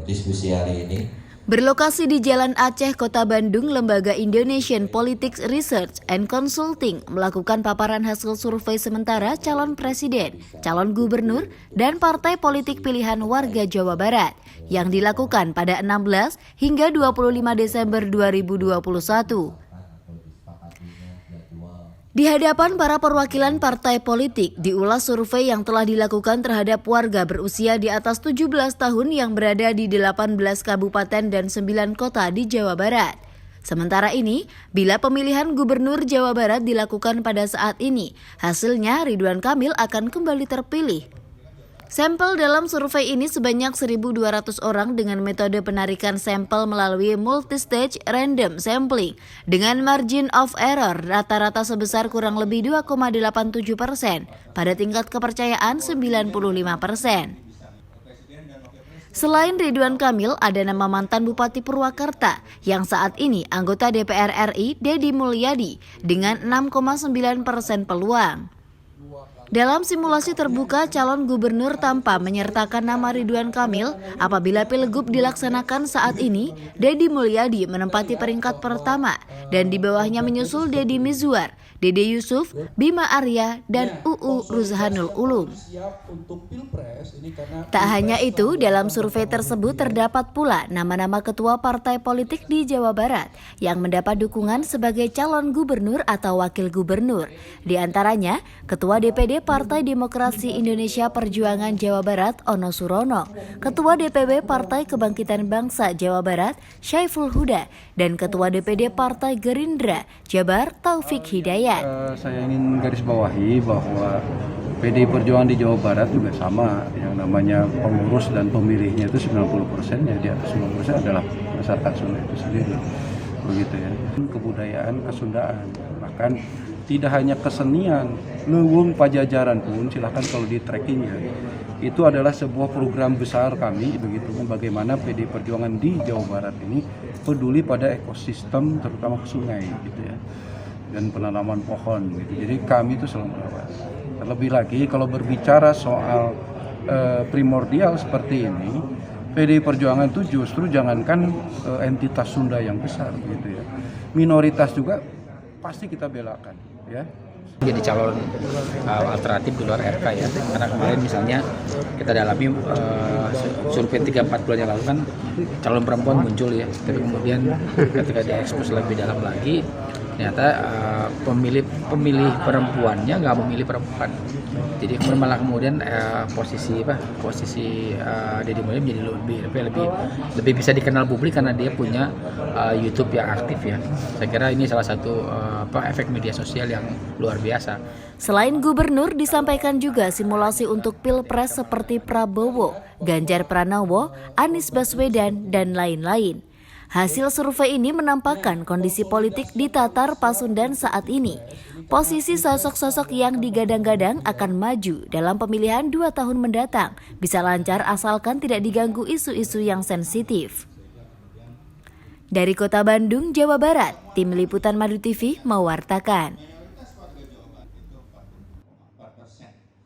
Diskusi hari ini. Berlokasi di Jalan Aceh, Kota Bandung, Lembaga Indonesian Politics Research and Consulting melakukan paparan hasil survei sementara calon presiden, calon gubernur, dan partai politik pilihan warga Jawa Barat yang dilakukan pada 16 hingga 25 Desember 2021. Di hadapan para perwakilan partai politik, diulas survei yang telah dilakukan terhadap warga berusia di atas 17 tahun yang berada di 18 kabupaten dan 9 kota di Jawa Barat. Sementara ini, bila pemilihan gubernur Jawa Barat dilakukan pada saat ini, hasilnya Ridwan Kamil akan kembali terpilih. Sampel dalam survei ini sebanyak 1.200 orang dengan metode penarikan sampel melalui multistage random sampling dengan margin of error rata-rata sebesar kurang lebih 2,87% pada tingkat kepercayaan 95%. Selain Ridwan Kamil, ada nama mantan Bupati Purwakarta yang saat ini anggota DPR RI Deddy Mulyadi dengan 6,9% peluang. Dalam simulasi terbuka, calon gubernur tanpa menyertakan nama Ridwan Kamil, apabila pilgub dilaksanakan saat ini, Deddy Mulyadi menempati peringkat pertama dan di bawahnya menyusul Deddy Mizwar, Dede Yusuf, Bima Arya, dan UU Ruzhanul Ulum. Tak hanya itu, dalam survei tersebut terdapat pula nama-nama ketua partai politik di Jawa Barat yang mendapat dukungan sebagai calon gubernur atau wakil gubernur. Di antaranya, Ketua DPD Partai Demokrasi Indonesia Perjuangan Jawa Barat Ono Surono, Ketua DPW Partai Kebangkitan Bangsa Jawa Barat Syaiful Huda, dan Ketua DPD Partai Gerindra Jabar Taufik Hidayat. Saya ingin garis bawahi bahwa PDI Perjuangan di Jawa Barat juga sama, yang namanya pengurus dan pemilihnya itu 90%, ya di atas 90% adalah masyarakat Sunda itu sendiri, begitu ya. Kebudayaan Kesundaan, bahkan tidak hanya kesenian, Leuweung Pajajaran pun silahkan kalau di tracking ya. Itu adalah sebuah program besar kami, begitu, bagaimana PDI Perjuangan di Jawa Barat ini peduli pada ekosistem terutama sungai gitu ya, dan penanaman pohon gitu. Jadi kami itu selalu merawat. Terlebih lagi kalau berbicara soal primordial seperti ini, PDI Perjuangan itu justru jangankan entitas Sunda yang besar gitu ya, minoritas juga pasti kita belakan ya. Jadi calon alternatif di luar RK ya, karena kemarin misalnya kita dalami survei 3-4 bulan yang lalu kan calon perempuan muncul ya, tapi kemudian ketika diekspos lebih dalam lagi ternyata pemilih perempuannya nggak memilih perempuan. Jadi kemudian posisi Deddy Mulyadi menjadi lebih bisa dikenal publik karena dia punya YouTube yang aktif ya. Saya kira ini salah satu efek media sosial yang luar biasa. Selain gubernur, disampaikan juga simulasi untuk pilpres seperti Prabowo, Ganjar Pranowo, Anies Baswedan, dan lain-lain. Hasil survei ini menampakkan kondisi politik di Tatar Pasundan saat ini. Posisi sosok-sosok yang digadang-gadang akan maju dalam pemilihan 2 tahun mendatang bisa lancar asalkan tidak diganggu isu-isu yang sensitif. Dari Kota Bandung, Jawa Barat, Tim Liputan Madu TV mewartakan.